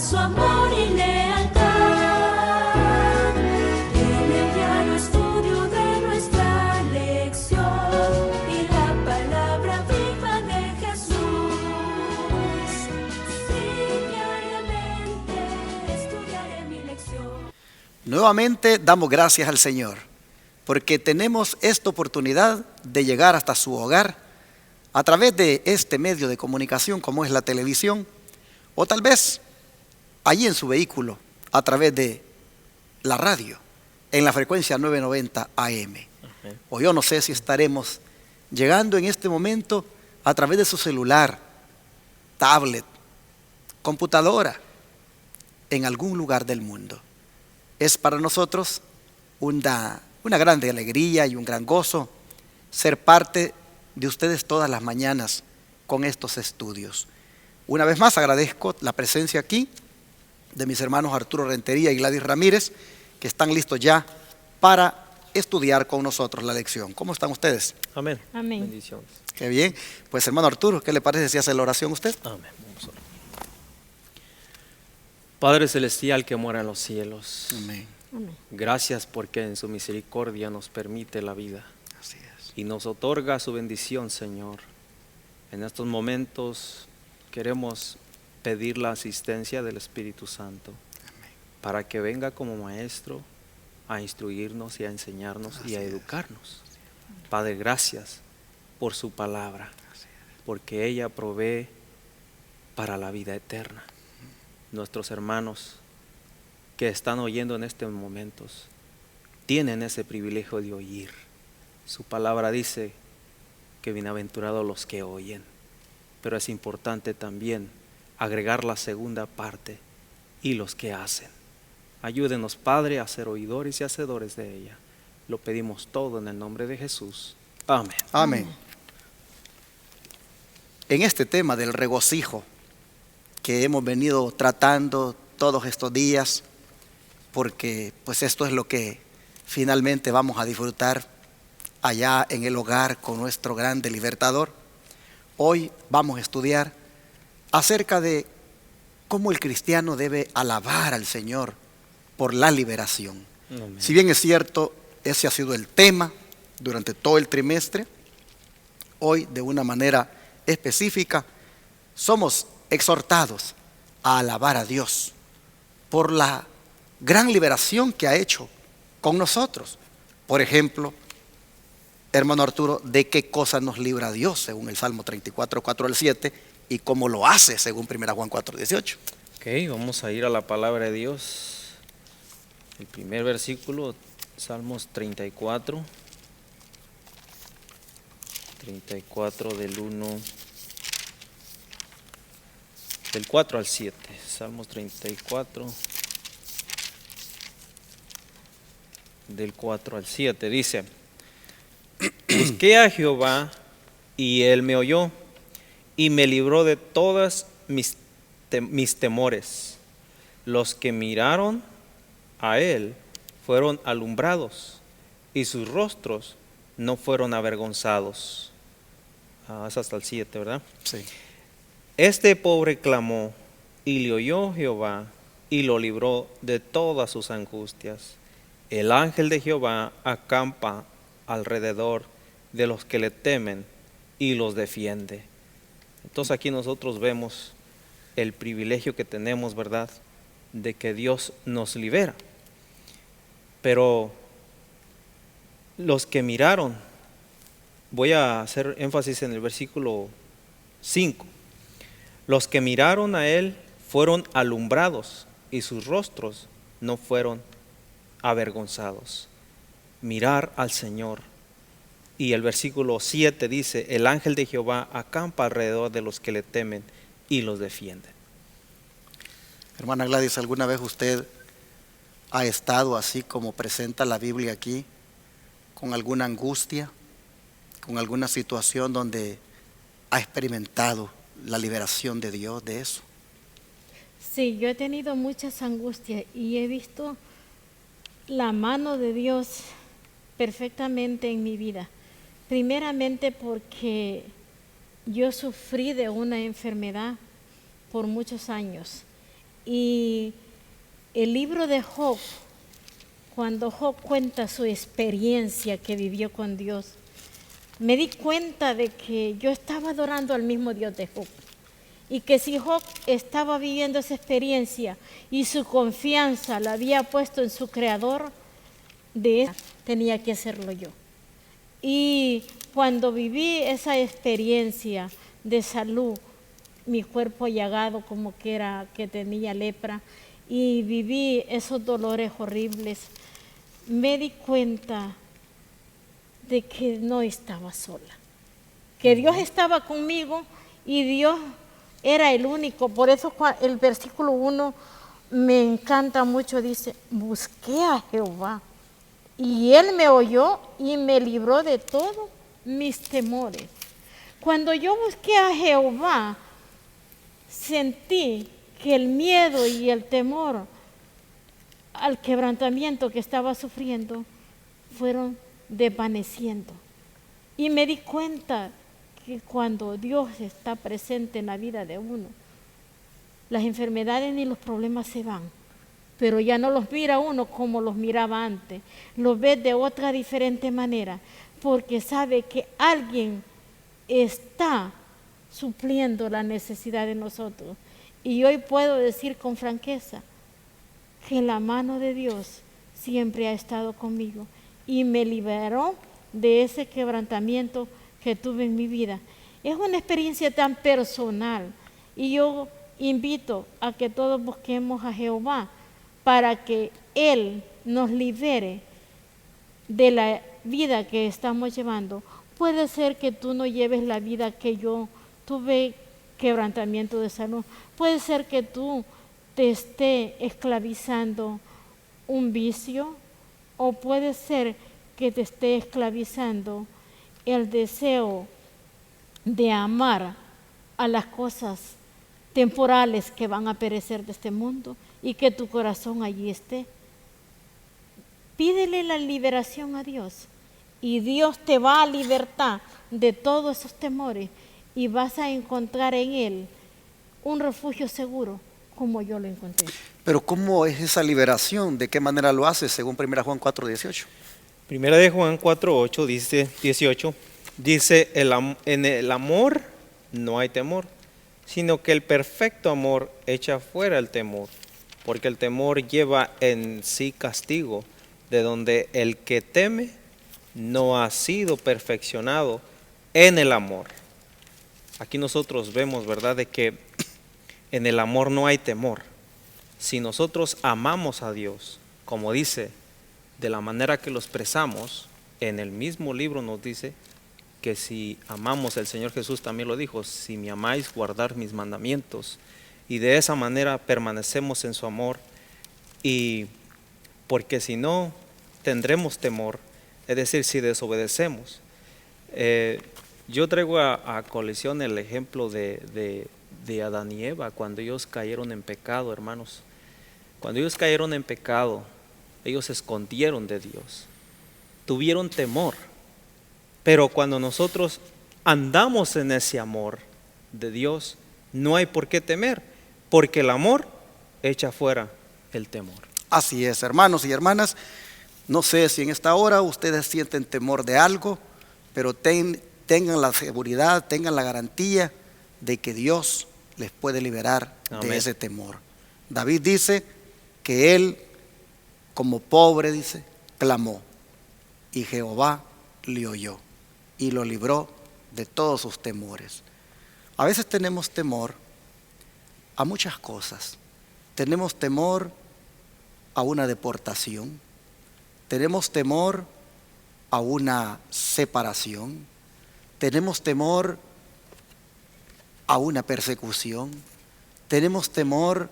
su amor y lealtad. En el diario estudio de nuestra lección y la palabra viva de Jesús. Sí, diariamente estudiaré mi lección. Nuevamente damos gracias al Señor porque tenemos esta oportunidad de llegar hasta su hogar a través de este medio de comunicación como es la televisión, o tal vez allí en su vehículo a través de la radio en la frecuencia 990 AM. O yo no sé si estaremos llegando en este momento a través de su celular, tablet, computadora, en algún lugar del mundo. Es para nosotros una grande alegría y un gran gozo ser parte de ustedes todas las mañanas con estos estudios. Una vez más agradezco la presencia aquí de mis hermanos Arturo Rentería y Gladys Ramírez, que están listos ya para estudiar con nosotros la lección. ¿Cómo están ustedes? Amén. Amén. Bendiciones. Qué bien. Pues hermano Arturo, ¿qué le parece si hace la oración usted? Amén. Vamos a orar. Padre celestial que mora en los cielos, Amén. Amén. gracias porque en su misericordia nos permite la vida Así es. y nos otorga su bendición, Señor. En estos momentos queremos pedir la asistencia del Espíritu Santo para que venga como maestro a instruirnos y a enseñarnos y a educarnos. Padre, gracias por su palabra, porque ella provee para la vida eterna. Nuestros hermanos que están oyendo en estos momentos tienen ese privilegio de oír. Su palabra dice que bienaventurados los que oyen, pero es importante también agregar la segunda parte, y los que hacen. Ayúdenos, Padre, a ser oidores y hacedores de ella. Lo pedimos todo en el nombre de Jesús. Amén. Amén. En este tema del regocijo que hemos venido tratando todos estos días, porque pues esto es lo que finalmente vamos a disfrutar allá en el hogar con nuestro grande libertador. Hoy vamos a estudiar acerca de cómo el cristiano debe alabar al Señor por la liberación. Amén. Si bien es cierto, ese ha sido el tema durante todo el trimestre, hoy de una manera específica somos exhortados a alabar a Dios por la gran liberación que ha hecho con nosotros. Por ejemplo, hermano Arturo, ¿de qué cosa nos libra Dios según el Salmo 34, 4 al 7 y cómo lo hace según 1 Juan 4, 18? Ok, vamos a ir a la palabra de Dios. El primer versículo, Salmos 34 del 4 al 7. Salmos 34 del 4 al 7 dice: Busqué a Jehová y él me oyó y me libró de todas mis temores. Los que miraron a él fueron alumbrados y sus rostros no fueron avergonzados. Es hasta el 7, ¿verdad? Sí. Este pobre clamó y le oyó Jehová y lo libró de todas sus angustias. El ángel de Jehová acampa alrededor de los que le temen y los defiende. Entonces aquí nosotros vemos el privilegio que tenemos, ¿verdad?, de que Dios nos libera. Pero los que miraron, voy a hacer énfasis en el versículo 5. Los que miraron a él fueron alumbrados y sus rostros no fueron avergonzados. Mirar al Señor. Y el versículo 7 dice: el ángel de Jehová acampa alrededor de los que le temen y los defiende. Hermana Gladys, ¿alguna vez usted ha estado así como presenta la Biblia aquí, con alguna angustia, con alguna situación donde ha experimentado la liberación de Dios de eso? Sí, yo he tenido muchas angustias y he visto la mano de Dios perfectamente en mi vida. Primeramente porque yo sufrí de una enfermedad por muchos años Y el libro de Job, cuando Job cuenta su experiencia que vivió con Dios, me di cuenta de que yo estaba adorando al mismo Dios de Job. Y que si Job estaba viviendo esa experiencia y su confianza la había puesto en su creador, de eso tenía que hacerlo yo. Y cuando viví esa experiencia de salud, mi cuerpo llagado como que tenía lepra, y viví esos dolores horribles, me di cuenta de que no estaba sola, que Dios estaba conmigo y Dios era el único. Por eso el versículo 1 me encanta mucho, dice, busqué a Jehová y Él me oyó y me libró de todos mis temores. Cuando yo busqué a Jehová, sentí que el miedo y el temor al quebrantamiento que estaba sufriendo fueron desvaneciendo. Y me di cuenta que cuando Dios está presente en la vida de uno, las enfermedades ni los problemas se van, pero ya no los mira uno como los miraba antes, los ve de otra diferente manera, porque sabe que alguien está supliendo la necesidad de nosotros. Y hoy puedo decir con franqueza que la mano de Dios siempre ha estado conmigo y me liberó de ese quebrantamiento que tuve en mi vida. Es una experiencia tan personal y yo invito a que todos busquemos a Jehová para que Él nos libere de la vida que estamos llevando. Puede ser que tú no lleves la vida que yo tuve, quebrantamiento de salud. Puede ser que tú te esté esclavizando un vicio, o puede ser que te esté esclavizando el deseo de amar a las cosas temporales que van a perecer de este mundo y que tu corazón allí esté. Pídele la liberación a Dios y Dios te va a libertar de todos esos temores y vas a encontrar en Él un refugio seguro como yo lo encontré. Pero ¿cómo es esa liberación? ¿De qué manera lo hace según 1 Juan 4:18? Primera de Juan 4:8 dice, 18, dice, en el amor no hay temor, sino que el perfecto amor echa fuera el temor, porque el temor lleva en sí castigo, de donde el que teme no ha sido perfeccionado en el amor. Aquí nosotros vemos, ¿verdad?, de que en el amor no hay temor. Si nosotros amamos a Dios, como dice, de la manera que lo expresamos, en el mismo libro nos dice que si amamos, el Señor Jesús también lo dijo, si me amáis, guardar mis mandamientos. Y de esa manera permanecemos en su amor, y porque si no, tendremos temor, es decir, si desobedecemos. Yo traigo a colisión el ejemplo de Adán y Eva, cuando ellos cayeron en pecado, hermanos. Cuando ellos cayeron en pecado, ellos se escondieron de Dios, tuvieron temor. Pero cuando nosotros andamos en ese amor de Dios, no hay por qué temer, porque el amor echa fuera el temor. Así es, hermanos y hermanas. No sé si en esta hora ustedes sienten temor de algo, pero tengan la seguridad, tengan la garantía de que Dios les puede liberar Amén. de ese temor. David dice que él, como pobre, dice, clamó, y Jehová le oyó y lo libró de todos sus temores. A veces tenemos temor a muchas cosas. Tenemos temor a una deportación, tenemos temor a una separación, tenemos temor a una persecución, tenemos temor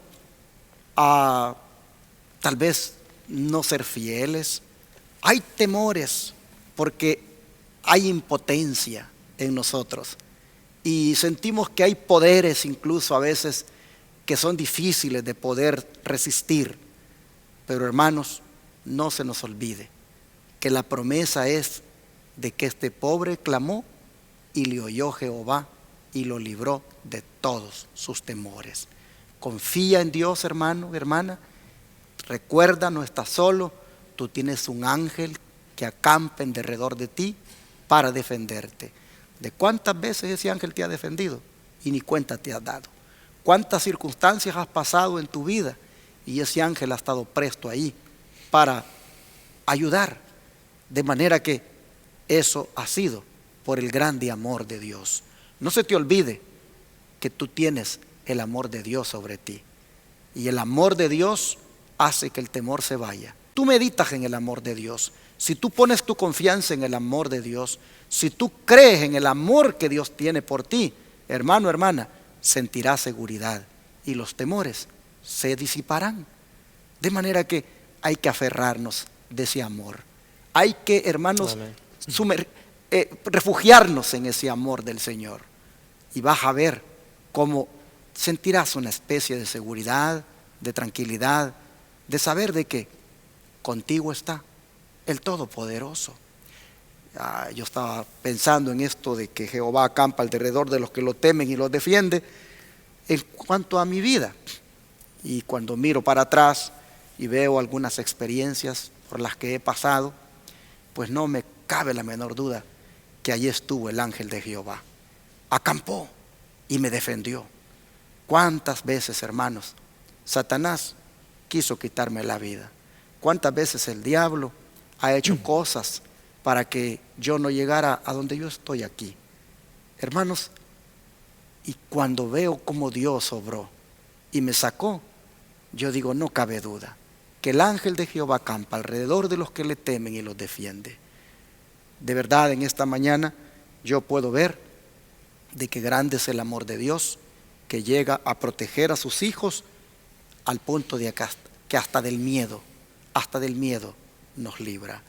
a tal vez no ser fieles. Hay temores porque hay impotencia en nosotros y sentimos que hay poderes incluso a veces que son difíciles de poder resistir. Pero hermanos, no se nos olvide que la promesa es de que este pobre clamó y le oyó Jehová y lo libró de todos sus temores. Confía en Dios, hermano, hermana. Recuerda, no estás solo. Tú tienes un ángel que acampa en derredor de ti para defenderte. ¿De cuántas veces ese ángel te ha defendido? Y ni cuenta te has dado. ¿Cuántas circunstancias has pasado en tu vida? Y ese ángel ha estado presto ahí para ayudar. De manera que eso ha sido por el grande amor de Dios. No se te olvide que tú tienes el amor de Dios sobre ti. Y el amor de Dios hace que el temor se vaya. Tú meditas en el amor de Dios. Si tú pones tu confianza en el amor de Dios, si tú crees en el amor que Dios tiene por ti, hermano, hermana, sentirás seguridad y los temores se disiparán. De manera que hay que aferrarnos de ese amor. Hay que, hermanos, refugiarnos en ese amor del Señor. Y vas a ver cómo sentirás una especie de seguridad, de tranquilidad, de saber de que contigo está el Todopoderoso. Yo estaba pensando en esto de que Jehová acampa alrededor de los que lo temen y los defiende en cuanto a mi vida. Y cuando miro para atrás y veo algunas experiencias por las que he pasado, pues no me cabe la menor duda que allí estuvo el ángel de Jehová. Acampó y me defendió. ¿Cuántas veces, hermanos, Satanás quiso quitarme la vida? ¿Cuántas veces el diablo ha hecho cosas para que yo no llegara a donde yo estoy aquí? Hermanos, y cuando veo cómo Dios obró y me sacó, yo digo, no cabe duda que el ángel de Jehová acampa alrededor de los que le temen y los defiende. De verdad, en esta mañana yo puedo ver de que grande es el amor de Dios, que llega a proteger a sus hijos al punto de que hasta del miedo nos libra.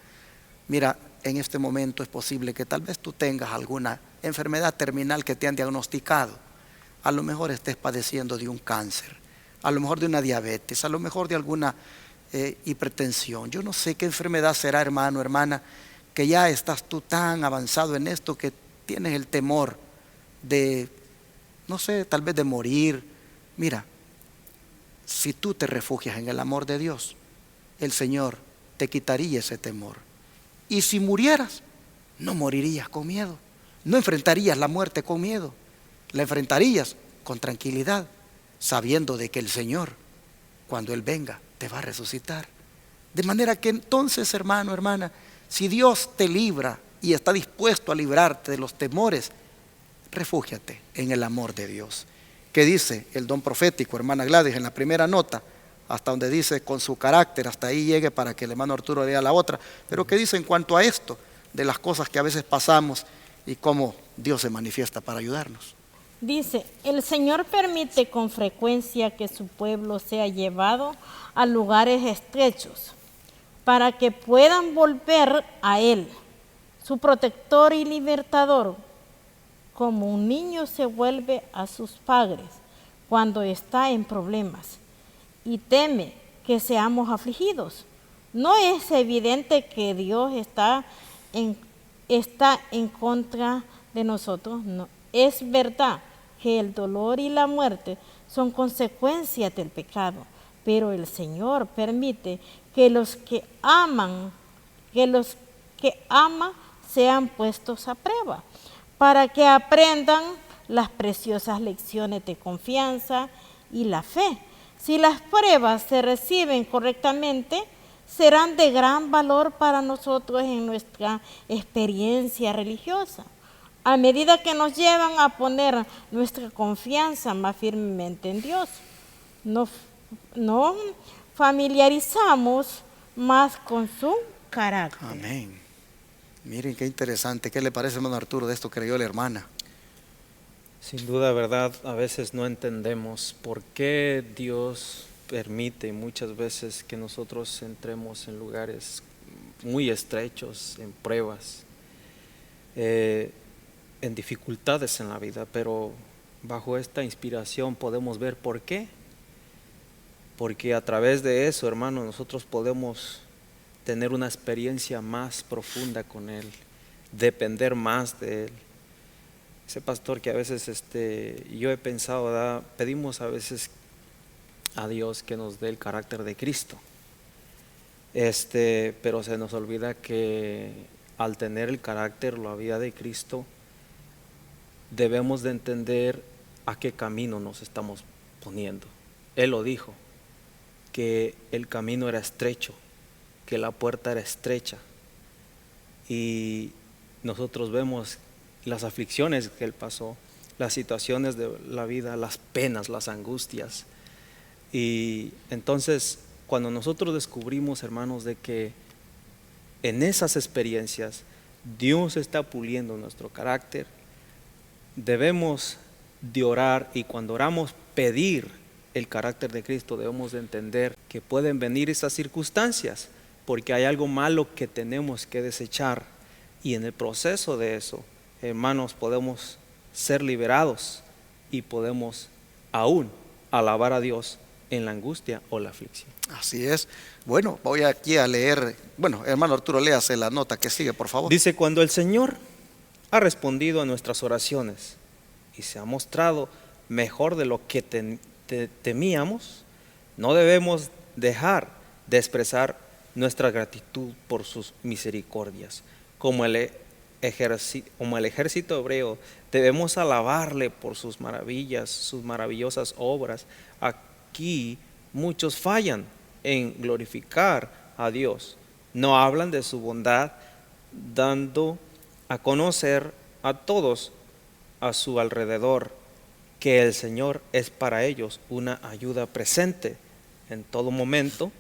Mira, en este momento es posible que tal vez tú tengas alguna enfermedad terminal que te han diagnosticado. A lo mejor estés padeciendo de un cáncer, a lo mejor de una diabetes, a lo mejor de alguna hipertensión. Yo no sé qué enfermedad será, hermano, hermana, que ya estás tú tan avanzado en esto que tienes el temor de, no sé, tal vez de morir. Mira, si tú te refugias en el amor de Dios, el Señor te quitaría ese temor. Y si murieras, no morirías con miedo, no enfrentarías la muerte con miedo, la enfrentarías con tranquilidad, sabiendo de que el Señor, cuando Él venga, te va a resucitar. De manera que entonces, hermano, hermana, si Dios te libra y está dispuesto a librarte de los temores, refúgiate en el amor de Dios. ¿Qué dice el don profético, hermana Gladys, en la primera nota? Hasta donde dice con su carácter, hasta ahí llegue para que el hermano Arturo lea la otra. Pero ¿qué dice en cuanto a esto? De las cosas que a veces pasamos y cómo Dios se manifiesta para ayudarnos. Dice, el Señor permite con frecuencia que su pueblo sea llevado a lugares estrechos para que puedan volver a Él, su protector y libertador, como un niño se vuelve a sus padres cuando está en problemas y teme que seamos afligidos. ¿No es evidente que Dios está en contra de nosotros? No. Es verdad que el dolor y la muerte son consecuencias del pecado, pero el Señor permite que los que ama sean puestos a prueba, para que aprendan las preciosas lecciones de confianza y la fe. Si las pruebas se reciben correctamente, serán de gran valor para nosotros en nuestra experiencia religiosa, a medida que nos llevan a poner nuestra confianza más firmemente en Dios. Nos familiarizamos más con su carácter. Amén. Miren qué interesante. ¿Qué le parece, hermano Arturo, de esto que leyó la hermana? Sin duda, verdad, a veces no entendemos por qué Dios permite muchas veces que nosotros entremos en lugares muy estrechos, en pruebas, en dificultades en la vida, pero bajo esta inspiración podemos ver por qué. Porque a través de eso, hermano, nosotros podemos tener una experiencia más profunda con Él, depender más de Él. Ese pastor que a veces yo he pensado, ¿verdad? Pedimos a veces a Dios que nos dé el carácter de Cristo. Pero se nos olvida que al tener el carácter, la vida de Cristo, debemos de entender a qué camino nos estamos poniendo. Él lo dijo, que el camino era estrecho, que la puerta era estrecha. Y nosotros vemos las aflicciones que Él pasó, las situaciones de la vida, las penas, las angustias. Y entonces, cuando nosotros descubrimos, hermanos, de que en esas experiencias Dios está puliendo nuestro carácter, debemos de orar, y cuando oramos pedir el carácter de Cristo, debemos de entender que pueden venir esas circunstancias porque hay algo malo que tenemos que desechar, y en el proceso de eso, hermanos, podemos ser liberados y podemos aún alabar a Dios en la angustia o la aflicción. Así es. Bueno, voy aquí a leer. Bueno, hermano Arturo, léase la nota que sigue, por favor. Dice: cuando el Señor ha respondido a nuestras oraciones y se ha mostrado mejor de lo que temíamos, no debemos dejar de expresar nuestra gratitud por sus misericordias. Como el ejército hebreo, debemos alabarle por sus maravillas, sus maravillosas obras. Aquí muchos fallan en glorificar a Dios. No hablan de su bondad, dando a conocer a todos a su alrededor que el Señor es para ellos una ayuda presente en todo momento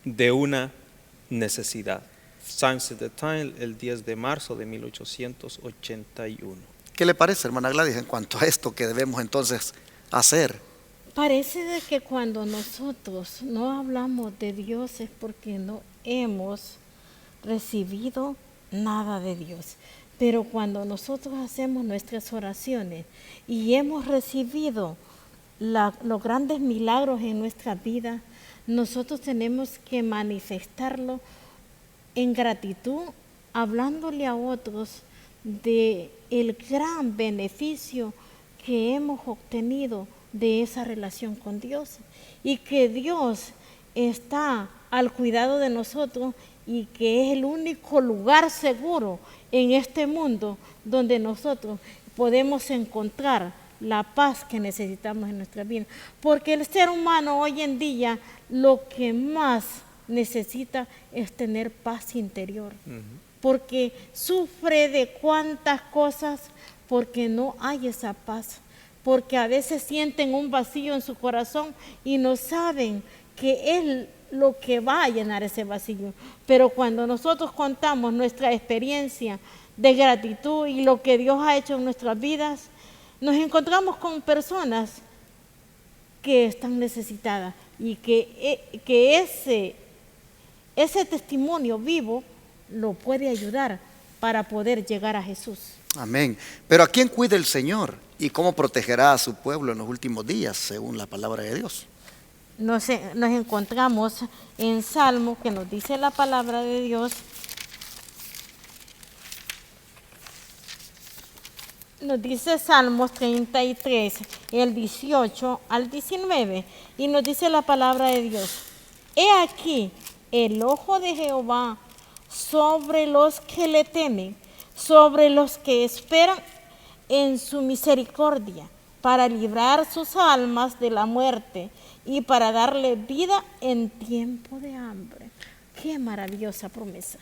de una necesidad. Science of the Time, el 10 de marzo de 1881. ¿Qué le parece, hermana Gladys, en cuanto a esto que debemos entonces hacer? Parece de que cuando nosotros no hablamos de Dios es porque no hemos recibido nada de Dios. Pero cuando nosotros hacemos nuestras oraciones y hemos recibido los grandes milagros en nuestra vida, nosotros tenemos que manifestarlo en gratitud, hablándole a otros de el gran beneficio que hemos obtenido de esa relación con Dios, y que Dios está al cuidado de nosotros, y que es el único lugar seguro en este mundo donde nosotros podemos encontrar la paz que necesitamos en nuestra vida. Porque el ser humano hoy en día lo que más necesita es tener paz interior. Porque sufre de cuantas cosas porque no hay esa paz. Porque a veces sienten un vacío en su corazón y no saben que es lo que va a llenar ese vacío. Pero cuando nosotros contamos nuestra experiencia de gratitud y lo que Dios ha hecho en nuestras vidas, nos encontramos con personas que están necesitadas, y que ese testimonio vivo lo puede ayudar para poder llegar a Jesús. Amén. Pero ¿a quién cuida el Señor y cómo protegerá a su pueblo en los últimos días, según la palabra de Dios? Nos encontramos en Salmo, que nos dice la palabra de Dios. Nos dice Salmos 33, el 18 al 19, y nos dice la palabra de Dios: he aquí el ojo de Jehová sobre los que le temen, sobre los que esperan en su misericordia, para librar sus almas de la muerte y para darle vida en tiempo de hambre. Qué maravillosa promesa.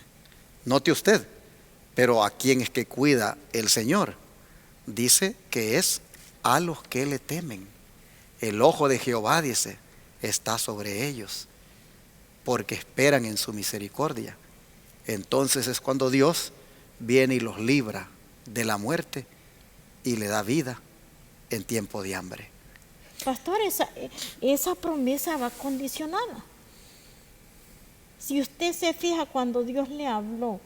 Note usted, pero ¿a quién es que cuida el Señor? Dice que es a los que le temen. El ojo de Jehová, dice, está sobre ellos, porque esperan en su misericordia. Entonces es cuando Dios viene y los libra de la muerte y le da vida en tiempo de hambre. Pastor, esa promesa va condicionada. Si usted se fija, cuando Dios le habló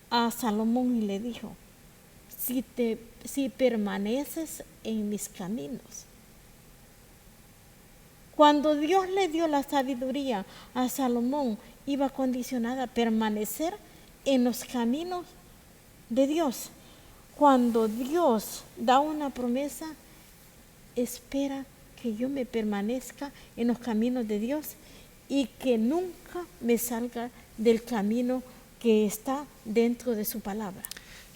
a Salomón y le dijo: si permaneces en mis caminos. Cuando Dios le dio la sabiduría a Salomón, iba condicionada a permanecer en los caminos de Dios. Cuando Dios da una promesa, espera que yo me permanezca en los caminos de Dios y que nunca me salga del camino que está dentro de su palabra.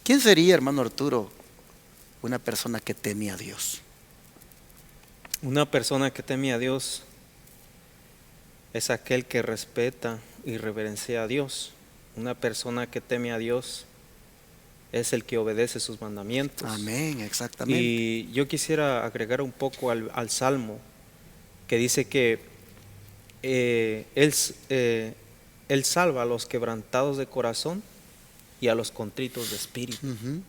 ¿Quién sería, hermano Arturo, una persona que teme a Dios? Una persona que teme a Dios es aquel que respeta y reverencia a Dios. Una persona que teme a Dios es el que obedece sus mandamientos. Amén, exactamente. Y yo quisiera agregar un poco al Salmo, que dice que Él salva a los quebrantados de corazón y a los contritos de espíritu. Ujú.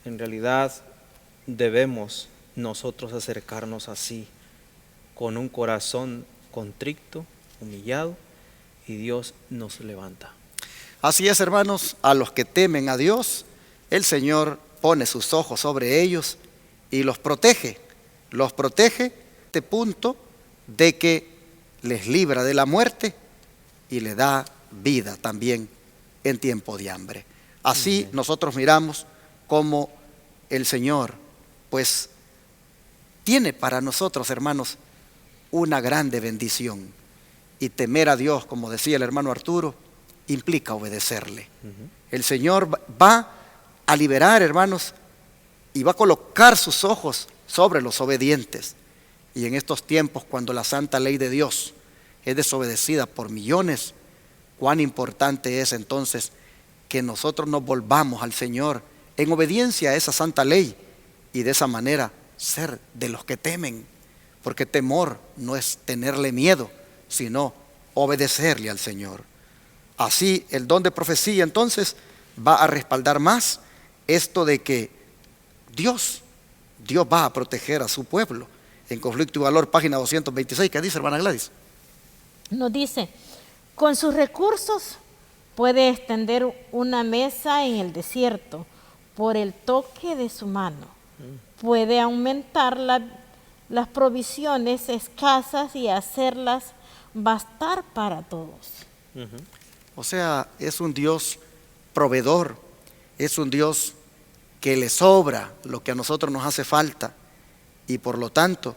En realidad debemos nosotros acercarnos así, con un corazón contrito, humillado, y Dios nos levanta. Así es, hermanos, a los que temen a Dios, el Señor pone sus ojos sobre ellos y los protege. Los protege a este punto de que les libra de la muerte y le da vida también en tiempo de hambre. Así nosotros miramos cómo el Señor, pues, tiene para nosotros, hermanos, una grande bendición. Y temer a Dios, como decía el hermano Arturo, implica obedecerle. El Señor va a liberar, hermanos, y va a colocar sus ojos sobre los obedientes. Y en estos tiempos, cuando la santa ley de Dios es desobedecida por millones, cuán importante es entonces que nosotros nos volvamos al Señor en obediencia a esa santa ley y de esa manera ser de los que temen, porque temor no es tenerle miedo, sino obedecerle al Señor. Así el don de profecía entonces va a respaldar más esto de que Dios va a proteger a su pueblo. En Conflicto y Valor, página 226, ¿qué dice, hermana Gladys? Nos dice, con sus recursos puede extender una mesa en el desierto por el toque de su mano. Puede aumentar las provisiones escasas y hacerlas bastar para todos. O sea, es un Dios proveedor, es un Dios que le sobra lo que a nosotros nos hace falta y por lo tanto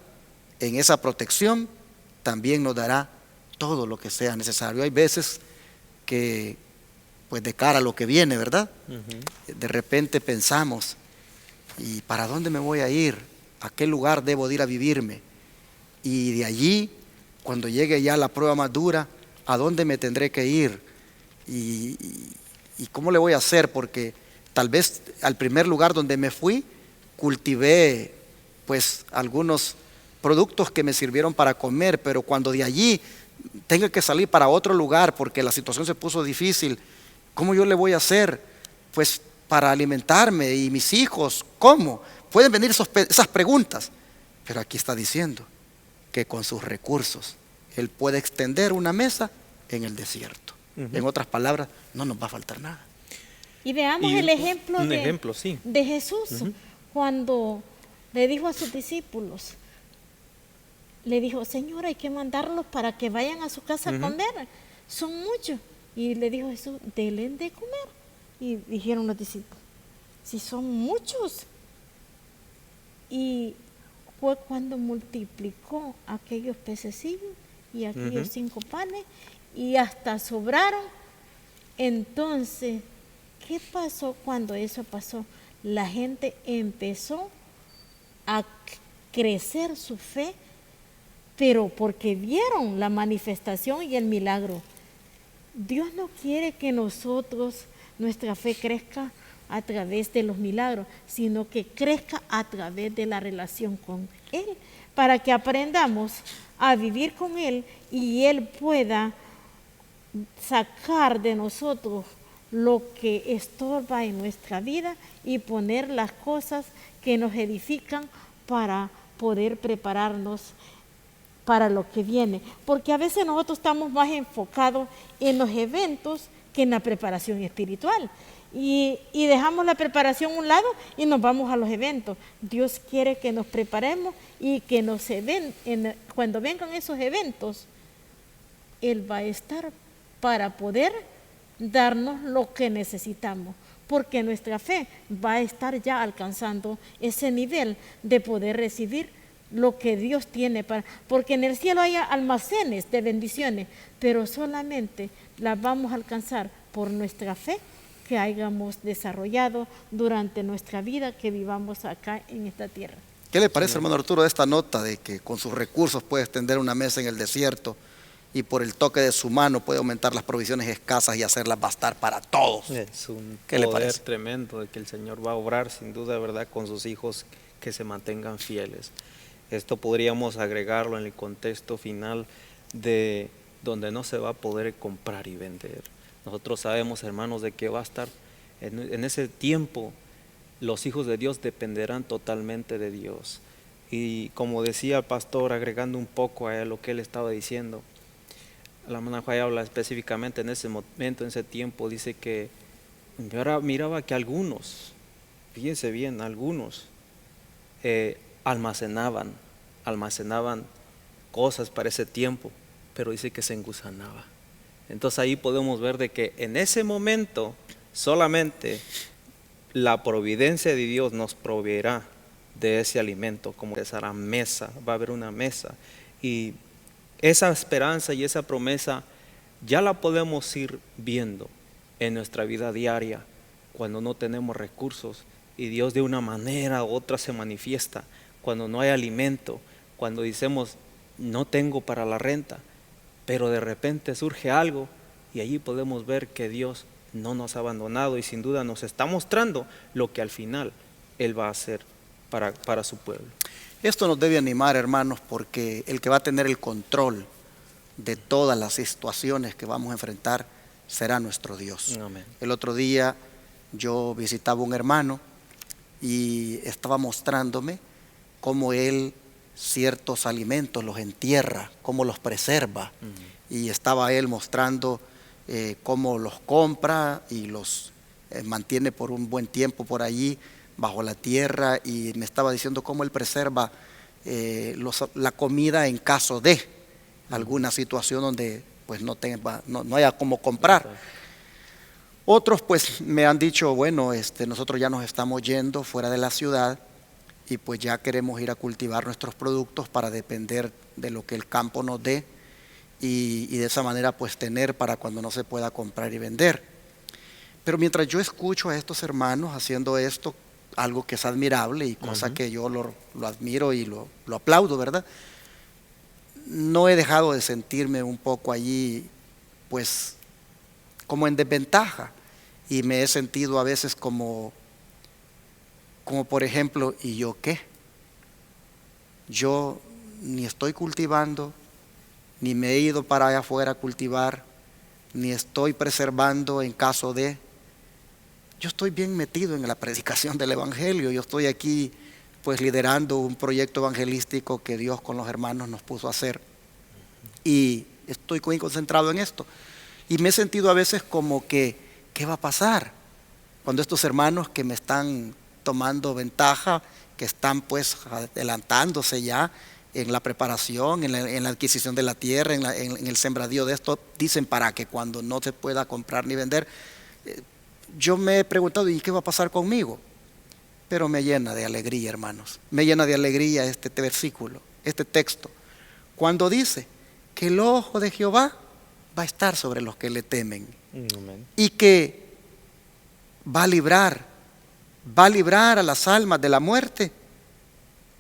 en esa protección también nos dará todo lo que sea necesario. Hay veces que, pues de cara a lo que viene, ¿verdad? De repente pensamos, ¿y para dónde me voy a ir? ¿A qué lugar debo de ir a vivirme? Y de allí, cuando llegue ya la prueba más dura, ¿a dónde me tendré que ir? ¿Y cómo le voy a hacer? Porque tal vez al primer lugar donde me fui, cultivé pues algunos productos que me sirvieron para comer, pero cuando de allí tenga que salir para otro lugar porque la situación se puso difícil, ¿cómo yo le voy a hacer? Pues para alimentarme y mis hijos, ¿cómo? Pueden venir esas preguntas, pero aquí está diciendo que con sus recursos Él puede extender una mesa en el desierto. En otras palabras, no nos va a faltar nada. Y veamos el ejemplo, sí, de Jesús, cuando le dijo a sus discípulos, le dijo, Señor, hay que mandarlos para que vayan a su casa a comer, son muchos. Y le dijo Jesús, denle de comer. Y dijeron los discípulos, si son muchos. Y fue cuando multiplicó aquellos pececillos y aquellos 5 panes y hasta sobraron. Entonces, ¿qué pasó cuando eso pasó? La gente empezó a crecer su fe, pero porque vieron la manifestación y el milagro. Dios no quiere que nuestra fe crezca a través de los milagros, sino que crezca a través de la relación con Él, para que aprendamos a vivir con Él y Él pueda sacar de nosotros lo que estorba en nuestra vida y poner las cosas que nos edifican para poder prepararnos para lo que viene. Porque a veces nosotros estamos más enfocados en los eventos que en la preparación espiritual. Y dejamos la preparación a un lado y nos vamos a los eventos. Dios quiere que nos preparemos y que cuando vengan esos eventos, Él va a estar para poder darnos lo que necesitamos, porque nuestra fe va a estar ya alcanzando ese nivel de poder recibir lo que Dios tiene para, porque en el cielo hay almacenes de bendiciones, pero solamente las vamos a alcanzar por nuestra fe que hayamos desarrollado durante nuestra vida que vivamos acá en esta tierra. ¿Qué le parece, hermano Arturo, de esta nota de que con sus recursos puede extender una mesa en el desierto y por el toque de su mano puede aumentar las provisiones escasas y hacerlas bastar para todos? Es un ¿Qué le poder parece? tremendo de que el Señor va a obrar sin duda, ¿verdad?, con sus hijos que se mantengan fieles. Esto podríamos agregarlo en el contexto final de donde no se va a poder comprar y vender. Nosotros sabemos, hermanos, de que va a estar en ese tiempo los hijos de Dios dependerán totalmente de Dios. Y como decía el pastor, agregando un poco a lo que él estaba diciendo, la hermana Juay habla específicamente en ese momento, en ese tiempo, dice que yo ahora miraba que algunos, fíjense bien, algunos almacenaban cosas para ese tiempo, pero dice que se engusanaba. Entonces ahí podemos ver de que en ese momento solamente la providencia de Dios nos proveerá de ese alimento, como esa mesa, va a haber una mesa. Y esa esperanza y esa promesa ya la podemos ir viendo en nuestra vida diaria cuando no tenemos recursos y Dios de una manera u otra se manifiesta, cuando no hay alimento, cuando decimos no tengo para la renta, pero de repente surge algo y allí podemos ver que Dios no nos ha abandonado y sin duda nos está mostrando lo que al final Él va a hacer para su pueblo. Esto nos debe animar, hermanos, porque el que va a tener el control de todas las situaciones que vamos a enfrentar será nuestro Dios. Amén. El otro día yo visitaba un hermano y estaba mostrándome cómo él ciertos alimentos los entierra, cómo los preserva. Y estaba él mostrando cómo los compra y los mantiene por un buen tiempo por allí bajo la tierra, y me estaba diciendo cómo él preserva la comida en caso de alguna situación donde pues no haya cómo comprar. Otros pues me han dicho, bueno, nosotros ya nos estamos yendo fuera de la ciudad y pues ya queremos ir a cultivar nuestros productos para depender de lo que el campo nos dé y de esa manera pues tener para cuando no se pueda comprar y vender. Pero mientras yo escucho a estos hermanos haciendo esto, algo que es admirable y cosa que yo lo admiro y lo aplaudo, ¿verdad? No he dejado de sentirme un poco allí pues como en desventaja, y me he sentido a veces como por ejemplo, ¿y yo qué? Yo ni estoy cultivando, ni me he ido para allá afuera a cultivar, ni estoy preservando en caso de. Yo estoy bien metido en la predicación del Evangelio. Yo estoy aquí pues liderando un proyecto evangelístico que Dios con los hermanos nos puso a hacer, y estoy muy concentrado en esto. Y me he sentido a veces como que, ¿qué va a pasar? Cuando estos hermanos que me están tomando ventaja, que están pues adelantándose ya en la preparación, en la adquisición de la tierra, en el sembradío de esto, dicen para que cuando no se pueda comprar ni vender. Yo me he preguntado, ¿y qué va a pasar conmigo? Pero me llena de alegría, hermanos. Me llena de alegría este versículo, este texto, cuando dice que el ojo de Jehová va a estar sobre los que le temen. Amén. Y que va a librar a las almas de la muerte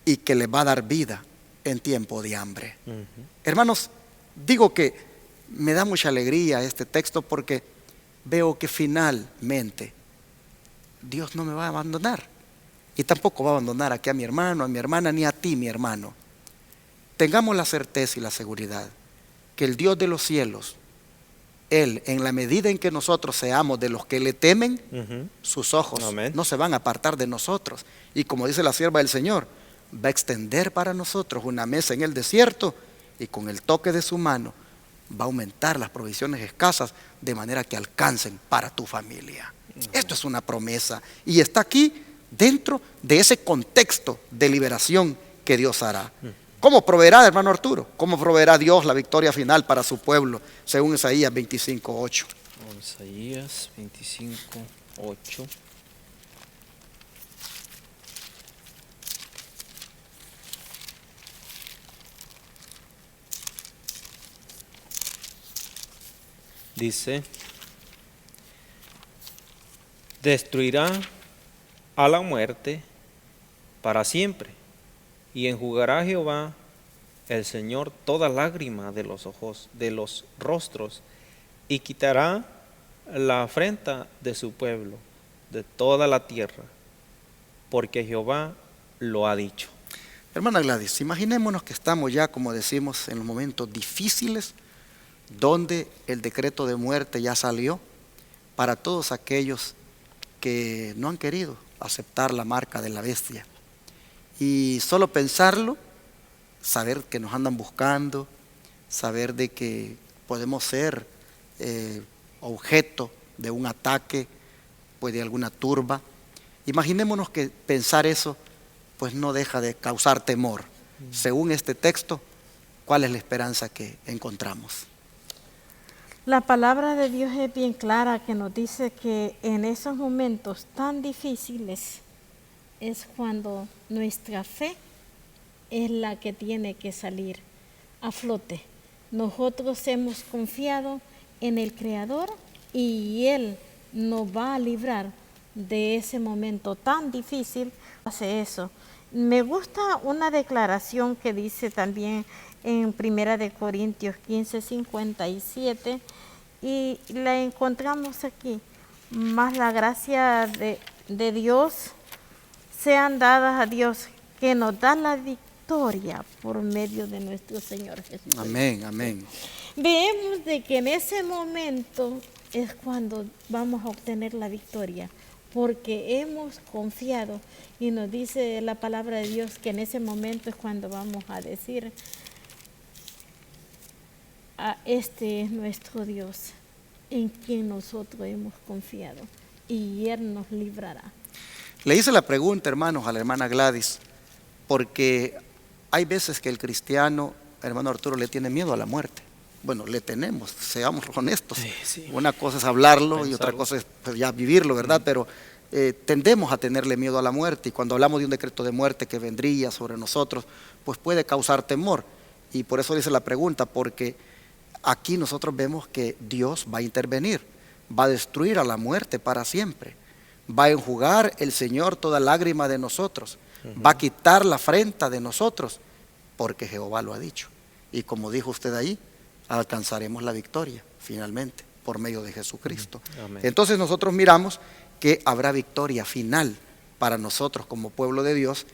y que les va a dar vida en tiempo de hambre. Hermanos, digo que me da mucha alegría este texto porque veo que finalmente Dios no me va a abandonar y tampoco va a abandonar aquí a mi hermano, a mi hermana, ni a ti, mi hermano. Tengamos la certeza y la seguridad que el Dios de los cielos, Él, en la medida en que nosotros seamos de los que le temen, sus ojos Amén. no se van a apartar de nosotros. Y como dice la sierva del Señor, va a extender para nosotros una mesa en el desierto, y con el toque de su mano va a aumentar las provisiones escasas de manera que alcancen para tu familia. Esto es una promesa y está aquí dentro de ese contexto de liberación que Dios hará. ¿Cómo proveerá, hermano Arturo? ¿Cómo proveerá Dios la victoria final para su pueblo? Según Isaías 25:8. Isaías 25:8. Dice, destruirá a la muerte para siempre, y enjugará Jehová el Señor toda lágrima de los ojos, de los rostros, y quitará la afrenta de su pueblo, de toda la tierra, porque Jehová lo ha dicho. Hermana Gladys, imaginémonos que estamos ya, como decimos, en los momentos difíciles, donde el decreto de muerte ya salió para todos aquellos que no han querido aceptar la marca de la bestia. Y solo pensarlo, saber que nos andan buscando, saber de que podemos ser objeto de un ataque, pues de alguna turba. Imaginémonos que pensar eso pues no deja de causar temor. Según este texto, ¿cuál es la esperanza que encontramos? La palabra de Dios es bien clara, que nos dice que en esos momentos tan difíciles es cuando nuestra fe es la que tiene que salir a flote. Nosotros hemos confiado en el Creador y Él nos va a librar de ese momento tan difícil. Hace eso. Me gusta una declaración que dice también en 1 Corintios 15:57, y la encontramos aquí. Más la gracia de Dios sean dadas a Dios, que nos da la victoria por medio de nuestro Señor Jesús. Amén, amén. Vemos de que en ese momento es cuando vamos a obtener la victoria, porque hemos confiado, y nos dice la palabra de Dios que en ese momento es cuando vamos a decir, este es nuestro Dios, en quien nosotros hemos confiado, y Él nos librará. Le hice la pregunta, hermanos, a la hermana Gladys, porque hay veces que el cristiano, hermano Arturo, le tiene miedo a la muerte. Bueno, le tenemos, seamos honestos. Sí. Una cosa es hablarlo y Pensarlo. otra cosa es pues, ya vivirlo, ¿verdad? Pero tendemos a tenerle miedo a la muerte, y cuando hablamos de un decreto de muerte que vendría sobre nosotros, pues puede causar temor. Y por eso le hice la pregunta, porque aquí nosotros vemos que Dios va a intervenir, va a destruir a la muerte para siempre, va a enjugar el Señor toda lágrima de nosotros, va a quitar la afrenta de nosotros, porque Jehová lo ha dicho. Y como dijo usted ahí, alcanzaremos la victoria finalmente por medio de Jesucristo. Amén. Entonces nosotros miramos que habrá victoria final para nosotros como pueblo de Dios,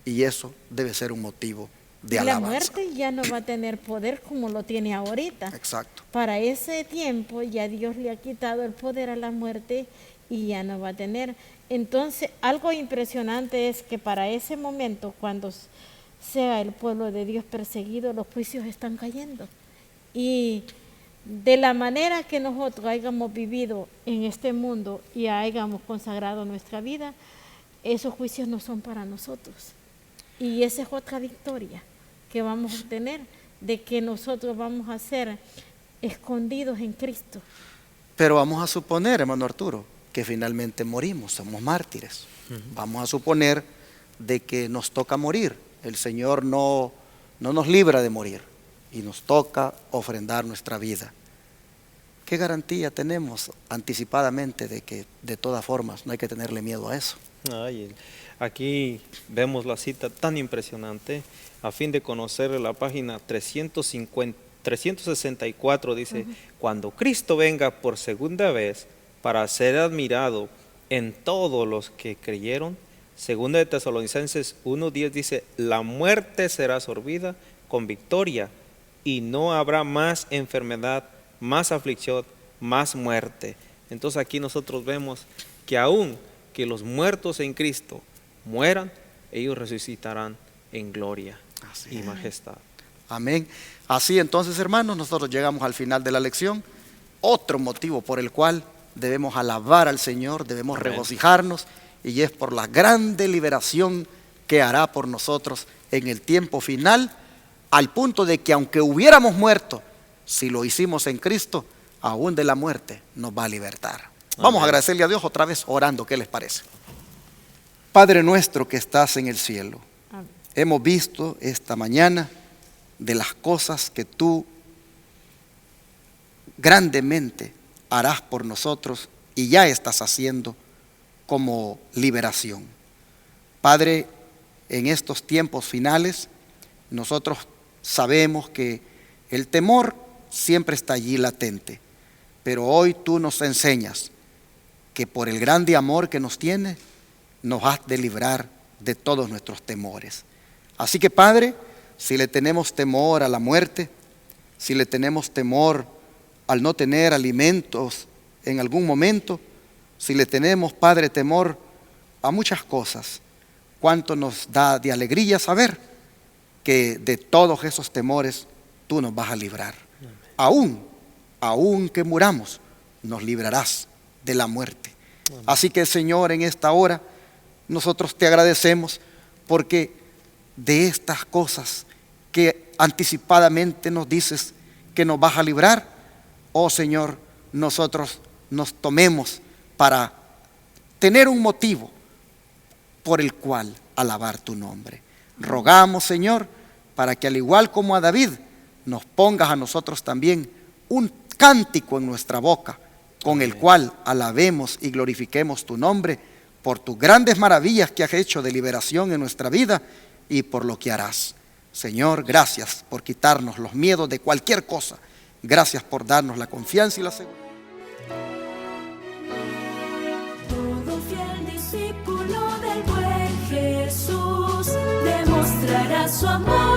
y eso debe ser un motivo de La alabanza. muerte ya no va a tener poder como lo tiene ahorita. Exacto. Para ese tiempo ya Dios le ha quitado el poder a la muerte y ya no va a tener. Entonces, algo impresionante es que para ese momento, cuando sea el pueblo de Dios perseguido, los juicios están cayendo. Y de la manera que nosotros hayamos vivido en este mundo y hayamos consagrado nuestra vida, esos juicios no son para nosotros. Y esa es otra victoria que vamos a obtener, de que nosotros vamos a ser escondidos en Cristo. Pero vamos a suponer, hermano Arturo, que finalmente morimos, somos mártires. Vamos a suponer de que nos toca morir. El Señor no nos libra de morir y nos toca ofrendar nuestra vida. ¿Qué garantía tenemos anticipadamente de que de todas formas no hay que tenerle miedo a eso? Ay, aquí vemos la cita tan impresionante. A fin de conocer la página 364 dice, cuando Cristo venga por segunda vez para ser admirado en todos los que creyeron. Segunda de Tesalonicenses 1:10 dice, la muerte será absorbida con victoria y no habrá más enfermedad, más aflicción, más muerte. Entonces aquí nosotros vemos que aún que los muertos en Cristo mueran, ellos resucitarán en gloria Así y es. majestad. Amén. Así entonces, hermanos, nosotros llegamos al final de la lección. Otro motivo por el cual debemos alabar al Señor, debemos Amén. regocijarnos, y es por la grande liberación que hará por nosotros en el tiempo final, al punto de que aunque hubiéramos muerto, si lo hicimos en Cristo, aún de la muerte nos va a libertar. Vamos a Amén. agradecerle a Dios otra vez orando. ¿Qué les parece? Padre nuestro que estás en el cielo, Amén. hemos visto esta mañana de las cosas que tú grandemente harás por nosotros y ya estás haciendo como liberación. Padre, en estos tiempos finales, nosotros sabemos que el temor siempre está allí latente, pero hoy tú nos enseñas que por el grande amor que nos tiene, nos has de librar de todos nuestros temores. Así que, Padre, si le tenemos temor a la muerte, si le tenemos temor al no tener alimentos en algún momento, si le tenemos, Padre, temor a muchas cosas, cuánto nos da de alegría saber que de todos esos temores tú nos vas a librar. Aún que muramos, nos librarás de la muerte. Así que, Señor, en esta hora nosotros te agradecemos porque de estas cosas que anticipadamente nos dices que nos vas a librar, oh Señor, nosotros nos tomemos para tener un motivo por el cual alabar tu nombre. Rogamos, Señor, para que al igual como a David, nos pongas a nosotros también un cántico en nuestra boca, con el cual alabemos y glorifiquemos tu nombre por tus grandes maravillas que has hecho de liberación en nuestra vida y por lo que harás. Señor, gracias por quitarnos los miedos de cualquier cosa. Gracias por darnos la confianza y la seguridad. Todo fiel discípulo del buen Jesús demostrará su amor.